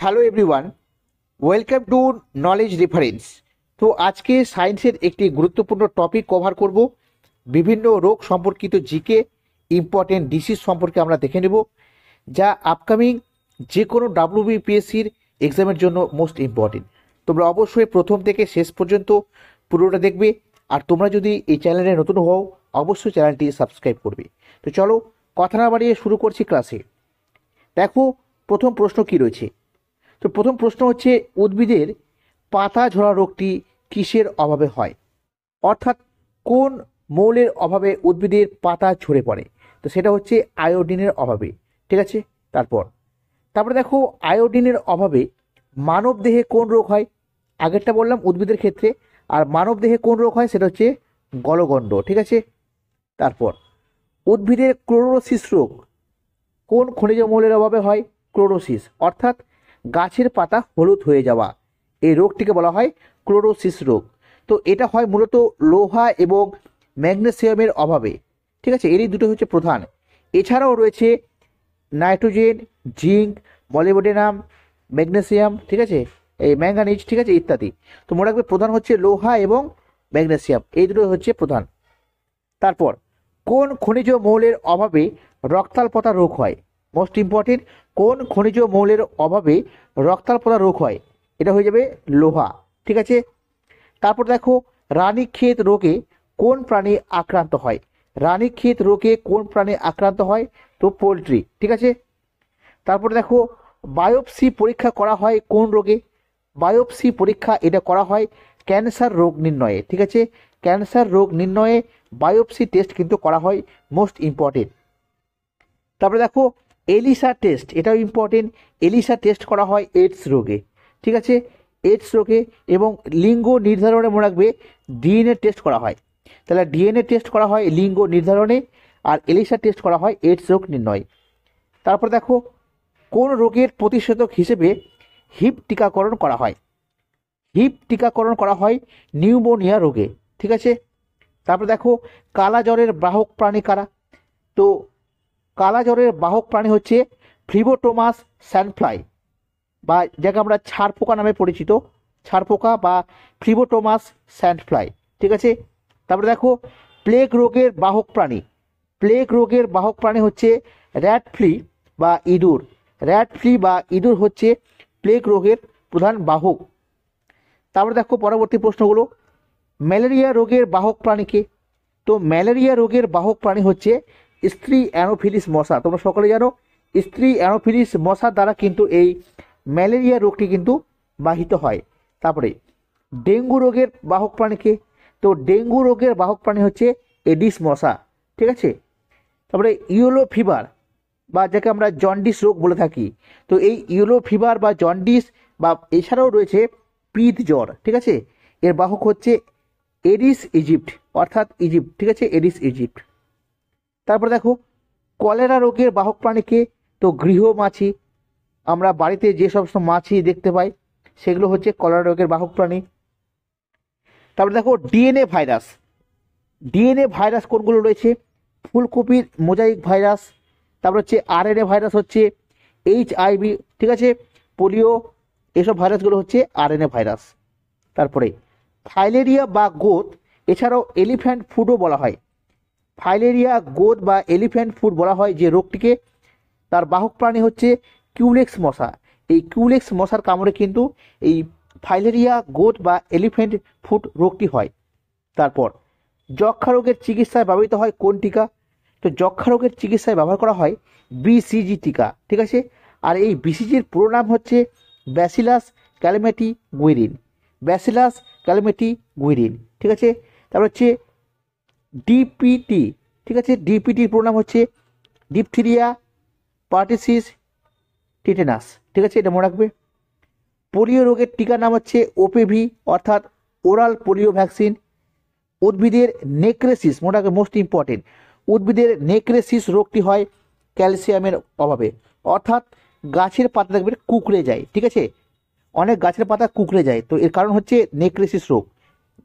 Hello everyone, welcome to knowledge reference. তো আজকে সায়েন্সের একটি গুরুত্বপূর্ণ টপিক কভার করব। বিভিন্ন রোগ সম্পর্কিত জিকে, ইম্পর্টেন্ট ডিসিজ সম্পর্কে আমরা দেখে নেব, যা আপকামিং যে কোনো ডাব্লিউবিপিএসসির এক্সামের জন্য মোস্ট ইম্পর্টেন্ট। তোমরা অবশ্যই প্রথম থেকে শেষ পর্যন্ত পুরোটা দেখবে। আর তোমরা যদি এই চ্যানেলে নতুন হও, অবশ্যই চ্যানেলটি সাবস্ক্রাইব করবে। তো চলো কথা না বাড়িয়ে শুরু করছি ক্লাসে। দেখো প্রথম প্রশ্ন কি রয়েছে। তো প্রথম প্রশ্ন হচ্ছে, উদ্ভিদের পাতা ঝরা রোগটি কিসের অভাবে হয়? অর্থাৎ কোন মৌলের অভাবে উদ্ভিদের পাতা ঝরে পড়ে? তো সেটা হচ্ছে আয়োডিনের অভাবে। ঠিক আছে। তারপরে দেখো, আয়োডিনের অভাবে মানব দেহে কোন রোগ হয়? আগেরটা বললাম উদ্ভিদের ক্ষেত্রে, আর মানব দেহে কোন রোগ হয় সেটা হচ্ছে গলগণ্ড। ঠিক আছে। তারপর উদ্ভিদের ক্লোরোসিস রোগ কোন খনিজ মৌলের অভাবে হয়? ক্লোরোসিস, অর্থাৎ গাছের পাতা হলুদ হয়ে যাওয়া, এই রোগটিকে বলা হয় ক্লোরোসিস রোগ। তো এটা হয় মূলত লোহা এবং ম্যাগনেসিয়ামের অভাবে। ঠিক আছে, এরই দুটো হচ্ছে প্রধান। এছাড়াও রয়েছে নাইট্রোজেন, জিঙ্ক, মলিবডেনাম, ম্যাগনেসিয়াম, ঠিক আছে, এই ম্যাঙ্গানিজ, ঠিক আছে, ইত্যাদি। তো মনে রাখবে প্রধান হচ্ছে লোহা এবং ম্যাগনেসিয়াম, এই দুটো হচ্ছে প্রধান। তারপর কোন খনিজ মৌলের অভাবে রক্তাল্পতা রোগ হয়? মোস্ট ইম্পর্টেন্ট, কোন খনিজ মৌলের অভাবে রক্তাল্পতা রোগ হয়? এটা হয়ে যাবে লোহা। ঠিক আছে। তারপর দেখো, রানীক্ষেত রোগে কোন প্রাণী আক্রান্ত হয়? রানীক্ষেত রোগে কোন প্রাণী আক্রান্ত হয়? তো পোলট্রি। ঠিক আছে। তারপর দেখো, বায়োপসি পরীক্ষা করা হয় কোন রোগে? বায়োপসি পরীক্ষা এটা করা হয় ক্যান্সার রোগ নির্ণয়ে। ঠিক আছে, ক্যান্সার রোগ নির্ণয়ে বায়োপসি টেস্ট কিন্তু করা হয়, মোস্ট ইম্পর্টেন্ট। তারপরে দেখো, এলিসা টেস্ট, এটাও ইম্পর্টেন্ট। এলিসা টেস্ট করা হয় এইডস রোগে। ঠিক আছে, এইডস রোগে। এবং লিঙ্গ নির্ধারণে মনে রাখবে ডিএনএ টেস্ট করা হয়। তাহলে ডিএনএ টেস্ট করা হয় লিঙ্গ নির্ধারণে, আর এলিসা টেস্ট করা হয় এইডস রোগ নির্ণয়। তারপর দেখো, কোন রোগের প্রতিষেধক হিসেবে হিপ টিকাকরণ করা হয়? হিপ টিকাকরণ করা হয় নিউমোনিয়া রোগে। ঠিক আছে। তারপর দেখো, কালা জ্বরের বাহক প্রাণী কারা? তো কালা জ্বরের বাহক প্রাণী হচ্ছে ফ্লিবোটোমাস স্যান্ডফ্লাই, বা যাকে আমরা ছারপোকা নামে পরিচিত, ছারপোকা বা ফ্লিবোটোমাস স্যান্ডফ্লাই। ঠিক আছে। তারপরে দেখো, প্লেগ রোগের বাহক প্রাণী, প্লেগ রোগের বাহক প্রাণী হচ্ছে র্যাট ফ্লি বা ইঁদুর। র্যাট ফ্লি বা ইঁদুর হচ্ছে প্লেগ রোগের প্রধান বাহক। তারপরে দেখো পরবর্তী প্রশ্নগুলো, ম্যালেরিয়া রোগের বাহক প্রাণীকে? তো ম্যালেরিয়া রোগের বাহক প্রাণী হচ্ছে স্ত্রী অ্যানোফিলিস মশা। তোমরা সকলে জানো স্ত্রী অ্যানোফিলিস মশার দ্বারা কিন্তু এই ম্যালেরিয়া রোগটি কিন্তু বাহিত হয়। তারপরে ডেঙ্গু রোগের বাহক প্রাণীকে? তো ডেঙ্গু রোগের বাহক প্রাণী হচ্ছে এডিস মশা। ঠিক আছে। তারপরে ইয়েলো ফিভার, বা যাকে আমরা জন্ডিস রোগ বলে থাকি, তো এই ইয়েলো ফিভার বা জন্ডিস, বা এছাড়াও রয়েছে পিত জ্বর। ঠিক আছে, এর বাহক হচ্ছে এডিস ইজিপ্ট, অর্থাৎ ইজিপ্ট। ঠিক আছে, এডিস ইজিপ্ট। তারপর দেখো, কলেরা রোগের বাহক প্রাণীকে? তো গৃহ মাছি, আমরা বাড়িতে যে সমস্ত মাছি দেখতে পাই সেগুলো হচ্ছে কলেরা রোগের বাহক প্রাণী। তারপরে দেখো, ডিএনএ ভাইরাস, ডিএনএ ভাইরাস কোনগুলো রয়েছে? ফুলকপির মোজাইক ভাইরাস, তারপর হচ্ছে আরএনএ ভাইরাস হচ্ছে এইচআইভি, ঠিক আছে, পোলিও, এসব ভাইরাসগুলো হচ্ছে আরএনএ ভাইরাস। তারপরে ফাইলেরিয়া বা গোঁদ, এছাড়াও এলিফ্যান্ট ফুডও বলা হয়। ফাইলেরিয়া, গোঁদ বা এলিফ্যান্ট ফুড বলা হয় যে রোগটিকে। তার বাহক প্রাণী হচ্ছে কিউলেক্স মশা। এই কিউলেক্স মশার কামড়ে কিন্তু এই ফাইলেরিয়া, গোঁদ বা এলিফ্যান্ট ফুড রোগটি হয়। তারপর যক্ষ্মা রোগের চিকিৎসায় ব্যবহৃত হয় কোন টিকা? তো যক্ষ্মা রোগের চিকিৎসায় ব্যবহার করা হয় বিসিজি টিকা। ঠিক আছে। আর এই বিসিজির পুরো নাম হচ্ছে ব্যাসিলাস ক্যালামেটি গুইরিন, ব্যাসিলাস ক্যালামেটি গুইরিন। ঠিক আছে। তারপর হচ্ছে ডিপিটি। ঠিক আছে, ডিপিটির পুরো নাম হচ্ছে ডিপথিরিয়া পার্টিসিস টিটেনাস। ঠিক আছে, এটা মনে রাখবে। পোলিও রোগের টিকার নাম হচ্ছে ওপিভি, অর্থাৎ ওরাল পোলিও ভ্যাকসিন। উদ্ভিদের নেক্রেসিস, মনে রাখবে মোস্ট ইম্পর্টেন্ট, উদ্ভিদের নেক্রেসিস রোগটি হয় ক্যালসিয়ামের অভাবে, অর্থাৎ গাছের পাতা দেখবে কুঁকড়ে যায়। ঠিক আছে, অনেক গাছের পাতা কুঁকড়ে যায়, তো এর কারণ হচ্ছে নেক্রেসিস রোগ,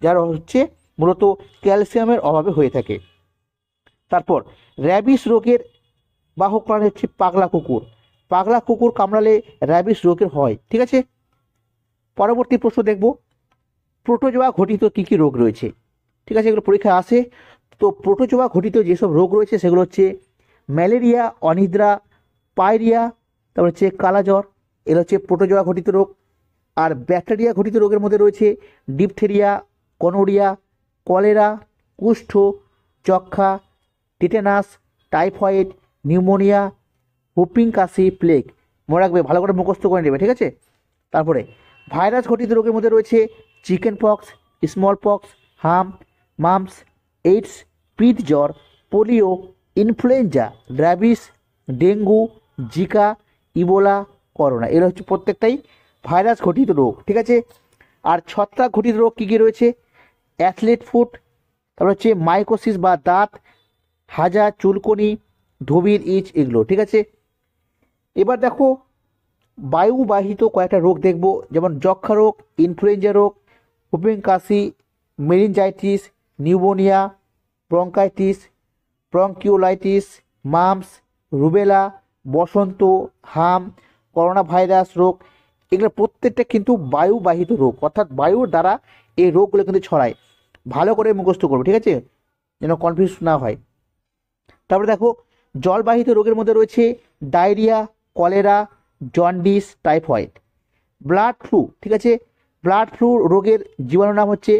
যার হচ্ছে মূলত ক্যালসিয়ামের অভাবে হয়ে থাকে। তারপর র্যাবিস রোগের বাহক প্রাণী হচ্ছে পাগলা কুকুর। পাগলা কুকুর কামড়ালে র্যাবিস রোগের হয়। ঠিক আছে, পরবর্তী প্রশ্ন দেখব, প্রোটোজোয়া ঘটিত কী কী রোগ রয়েছে। ঠিক আছে, এগুলো পরীক্ষায় আসে। তো প্রোটোজোয়া ঘটিত যেসব রোগ রয়েছে সেগুলো হচ্ছে ম্যালেরিয়া, অনিদ্রা, পায়রিয়া, তারপর হচ্ছে কালাজ্বর, এগুলো হচ্ছে প্রোটোজোয়া ঘটিত রোগ। আর ব্যাকটেরিয়া ঘটিত রোগের মধ্যে রয়েছে ডিপথেরিয়া, গনোরিয়া, কলেরা, কুষ্ঠ, যক্ষা, টিটেনাস, টাইফয়েড, নিউমোনিয়া, হুপিং কাশি, প্লেগ। মনে রাখবে, ভালো করে মুখস্থ করে নেবে। ঠিক আছে, তারপরে ভাইরাস ঘটিত রোগের মধ্যে রয়েছে chicken pox, small pox, mumps, AIDS, পিত জ্বর, polio, influenza, rabies, dengue, Zika, Ebola, corona. এগুলো হচ্ছে প্রত্যেকটাই ভাইরাস ঘটিত রোগ। ঠিক আছে, আর ছত্রাক ঘটিত রোগ কী কী রয়েছে, অ্যাথলেট ফুট, তারপর হচ্ছে মাইকোসিস বা দাঁত, হাজা, চুলকনি, ধুবির ইচ, এগুলো। ঠিক আছে, এবার দেখো বায়ুবাহিত কয়েকটা রোগ দেখব, যেমন যক্ষা রোগ, ইনফ্লুয়েঞ্জা রোগ, হুপিং কাশি, meningitis, pneumonia, bronchitis, bronchiolitis, mumps, rubella, বসন্ত, করোনা ভাইরাস রোগ। এগুলো প্রত্যেকটা কিন্তু বায়ুবাহিত রোগ, অর্থাৎ বায়ুর দ্বারা এই রোগগুলো কিন্তু ছড়ায়। ভালো করে মুখস্থ করবে। ঠিক আছে, যেন কনফিউজ না হয়। তারপরে দেখো জলবাহিত রোগের মধ্যে রয়েছে diarrhoea, cholera, jaundice, typhoid. Blood flu, ঠিক আছে, ব্লাড ফ্লু রোগের জীবাণুর নাম হচ্ছে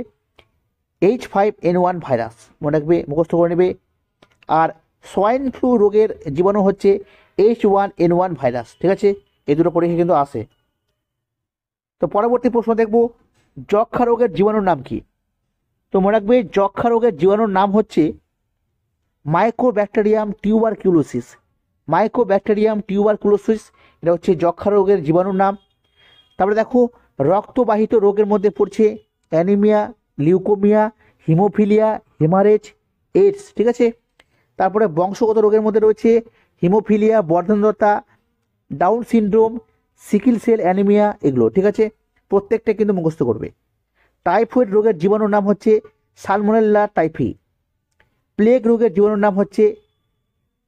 H5N1 ভাইরাস, মনে রাখবে, মুখস্থ করে নেবে। আর সোয়াইন ফ্লু রোগের জীবাণু হচ্ছে H1N1 ভাইরাস। ঠিক আছে, এই দুটো পরীক্ষা কিন্তু আসে। তো পরবর্তী প্রশ্ন দেখব, যক্ষা রোগের জীবাণুর নাম কি। তো মনে রাখবে, যক্ষা রোগের জীবাণুর নাম হচ্ছে মাইকোব্যাকটেরিয়াম টিউবারকিউলোসিস। মাইকোব্যাকটেরিয়াম টিউবারকুলোসিস, এটা হচ্ছে যক্ষা রোগের জীবাণুর নাম। তারপরে দেখো রক্তবাহিত রোগের মধ্যে পড়ছে anaemia, leukaemia, haemophilia, haemorrhage, AIDS. ঠিক আছে, তারপরে বংশগত রোগের মধ্যে রয়েছে হিমোফিলিয়া, বর্ধনলতা, Down syndrome, sickle cell anaemia, এগুলো। ঠিক আছে, প্রত্যেকটা কিন্তু মুখস্থ করবে। টাইফয়েড রোগের জীবাণুর নাম হচ্ছে সালমোনেল্লা টাইফি। প্লেগ রোগের জীবাণুর নাম হচ্ছে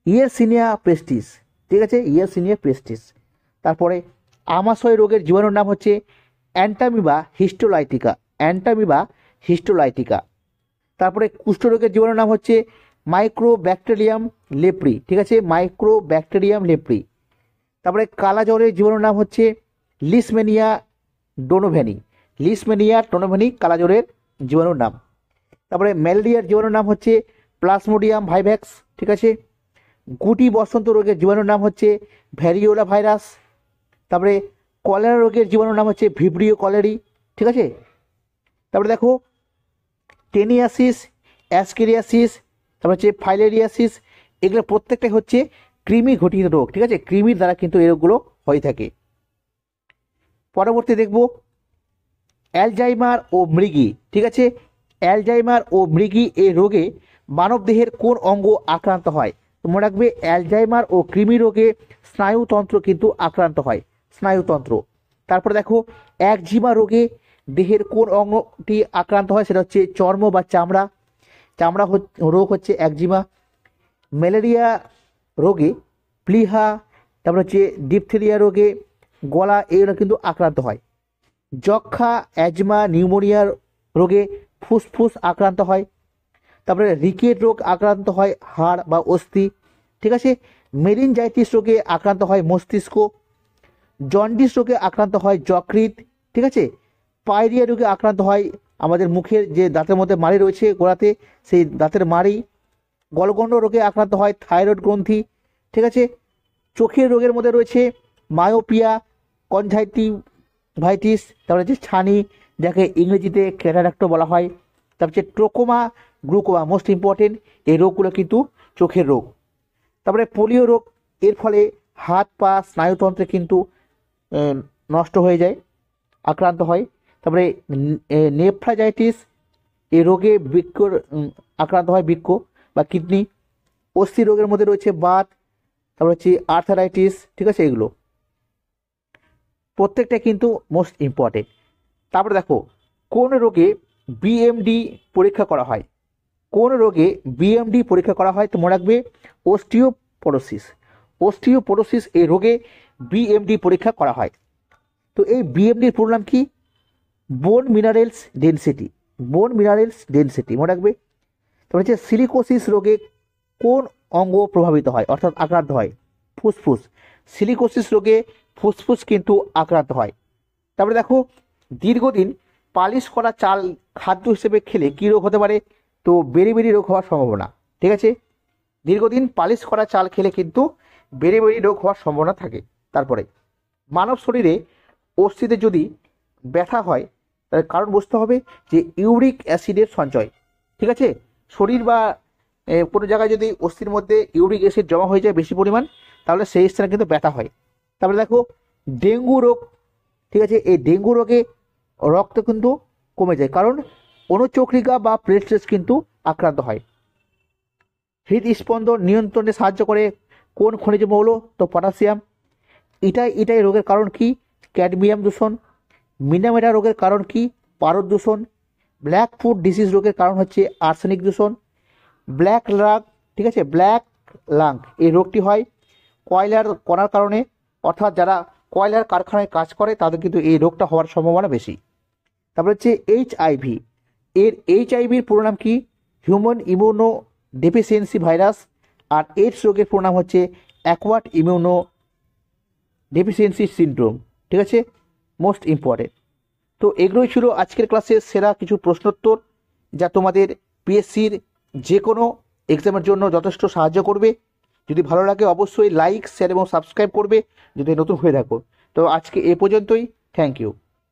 ইয়েরসিনিয়া পেস্টিস। ঠিক আছে, ইয়েরসিনিয়া পেস্টিস। তারপরে আমাশয় রোগের জীবাণুর নাম হচ্ছে অ্যান্টামিবা হিস্টোলাইটিকা। Entamoeba histolytica. তারপরে কুষ্ঠরোগের জীবাণুর নাম হচ্ছে মাইক্রোব্যাকটেরিয়াম লেপ্রি। ঠিক আছে, মাইক্রোব্যাকটেরিয়াম লেপ্রি। তারপরে কালা জ্বরের জীবাণুর নাম হচ্ছে লিসমেনিয়া ডোনোভ্যানি। লিসমেনিয়া ডোনোভ্যানি কালা জ্বরের জীবাণুর নাম। তারপরে ম্যালেরিয়ার জীবাণুর নাম হচ্ছে প্লাজমোডিয়াম ভাইভ্যাক্স। ঠিক আছে, গুটি বসন্ত রোগের জীবাণুর নাম হচ্ছে ভ্যারিওলা ভাইরাস। তারপরে কলেরা রোগের জীবাণুর নাম হচ্ছে ভিব্রিও কলেরি। ঠিক আছে, তারপরে দেখো টেনিয়াসিস, অ্যাসকেরিয়াসিস, তারপর হচ্ছে ফাইলেরিয়াসিস, এগুলো প্রত্যেকটাই হচ্ছে কৃমি ঘটিত রোগ। ঠিক আছে, কৃমির দ্বারা কিন্তু এই রোগগুলো হয়ে থাকে। পরবর্তী দেখব অ্যালজাইমার ও মৃগী। ঠিক আছে, অ্যালজাইমার ও মৃগী এই রোগে মানবদেহের কোন অঙ্গ আক্রান্ত হয়। মনে রাখবে, অ্যালজাইমার ও কৃমি রোগে স্নায়ুতন্ত্র কিন্তু আক্রান্ত হয়, স্নায়ুতন্ত্র। তারপরে দেখো একজিমা রোগে দেহের কোন অঙ্গটি আক্রান্ত হয়, সেটা হচ্ছে চর্ম বা চামড়া। চামড়া রোগ হচ্ছে একজিমা। ম্যালেরিয়া রোগে প্লিহা, তারপর হচ্ছে ডিপথেরিয়া রোগে গলা, এগুলো কিন্তু আক্রান্ত হয়। যক্ষা, অ্যাজমা, নিউমোনিয়া রোগে ফুসফুস আক্রান্ত হয়। তারপরে রিকেট রোগ আক্রান্ত হয় হাড় বা অস্থি। ঠিক আছে, মেনিনজাইটিস রোগে আক্রান্ত হয় মস্তিষ্ক। জন্ডিস রোগে আক্রান্ত হয় যকৃৎ। ঠিক আছে, পায়রিয়া রোগে আক্রান্ত হয় আমাদের মুখের যে দাঁতের মধ্যে মাড়ি রয়েছে গোড়াতে, সেই দাঁতের মাড়ি। গলগণ্ড রোগে আক্রান্ত হয় থাইরয়েড গ্রন্থি। ঠিক আছে, চোখের রোগের মধ্যে রয়েছে মায়োপিয়া, কনজাংটিভাইটিস, তারপরে হচ্ছে ছানি, যাকে ইংরেজিতে ক্যাটারাক্ট বলা হয়। তারপর হচ্ছে ট্রোকোমা, গ্লুকোমা, মোস্ট ইম্পর্টেন্ট, এই রোগগুলো কিন্তু চোখের রোগ। তারপরে পোলিও রোগ, এর ফলে হাত পা স্নায়ুতন্ত্রে কিন্তু নষ্ট হয়ে যায়, আক্রান্ত হয়। তারপরে নেফ্রাইটিস, এই রোগে বৃক্কর আক্রান্ত হয়, বৃক্ক বা কিডনি। অস্থি রোগের মধ্যে রয়েছে বাত, তারপর হচ্ছে আর্থারাইটিস। ঠিক আছে, এগুলো প্রত্যেকটা কিন্তু মোস্ট ইম্পর্টেন্ট। তারপরে দেখো কোন রোগে বিএমডি পরীক্ষা করা হয়। কোন রোগে বিএমডি পরীক্ষা করা হয়, তো মনে রাখবে অস্টিওপোরোসিস। অস্টিওপোরোসিস এই রোগে বিএমডি পরীক্ষা করা হয়। তো এই বিএমডির পুরো নাম কি? বোন মিনারেলস ডেনসিটি। বোন মিনারেলস ডেনসিটি মনে রাখবে। তারপর হচ্ছে সিলিকোসিস রোগে কোন অঙ্গ প্রভাবিত হয় অর্থাৎ আক্রান্ত হয়? ফুসফুস। সিলিকোসিস রোগে ফুসফুস কিন্তু আক্রান্ত হয়। তারপরে দেখো, দীর্ঘদিন পালিশ করা চাল খাদ্য হিসেবে খেলে কী রোগ হতে পারে? তো বেরি রোগ হওয়ার সম্ভাবনা। ঠিক আছে, দীর্ঘদিন পালিশ করা চাল খেলে কিন্তু বেরি রোগ হওয়ার সম্ভাবনা থাকে। তারপরে মানব শরীরে অস্থিতে যদি ব্যথা হয় তার কারণ বুঝতে হবে যে ইউরিক অ্যাসিডের সঞ্চয়। ঠিক আছে, শরীর বা কোনো জায়গায় যদি অস্থির মধ্যে ইউরিক অ্যাসিড জমা হয়ে যায় বেশি পরিমাণ, তাহলে সেই স্থানে কিন্তু ব্যথা হয়। তারপরে দেখো, ডেঙ্গু রোগ। ঠিক আছে, এই ডেঙ্গু রোগে রক্ত কিন্তু কমে যায়, কারণ অনুচক্রিকা বা প্লেটলেটস কিন্তু আক্রান্ত হয়। হৃদস্পন্দন নিয়ন্ত্রণে সাহায্য করে কোন খনিজ মৌল? তো পটাশিয়াম। ইটাই রোগের কারণ কি? ক্যাডমিয়াম দূষণ। মিনামেটা রোগের কারণ কি? পারদ দূষণ। ব্ল্যাক ফুট ডিজিজ রোগের কারণ হচ্ছে আর্সেনিক দূষণ। Black lung. ঠিক আছে, ব্ল্যাক লাং এই রোগটি হয় কয়লার কণার কারণে, অর্থাৎ যারা কয়লার কারখানায় কাজ করে তাদের কিন্তু এই রোগটা হওয়ার সম্ভাবনা বেশি। তারপরে হচ্ছে এইচআইভি। এইচআইভির পুরো নাম কি? Human immunodeficiency virus. আর এইডস রোগের পুরো নাম হচ্ছে অ্যাকোয়ার্ড ইমিউনো ডেফিসিয়েন্সি সিনড্রোম। ঠিক আছে, মোস্ট ইম্পর্টেন্ট। তো এগুলোই ছিল আজকের ক্লাসের সেরা কিছু প্রশ্নোত্তর, যা তোমাদের পিএসসির যে কোনো এক্সামের জন্য যথেষ্ট সাহায্য করবে। যদি ভালো লাগে অবশ্যই লাইক, শেয়ার এবং সাবস্ক্রাইব করবে যদি নতুন হয়ে থাকো। তো আজকে এ পর্যন্তই। Thank you.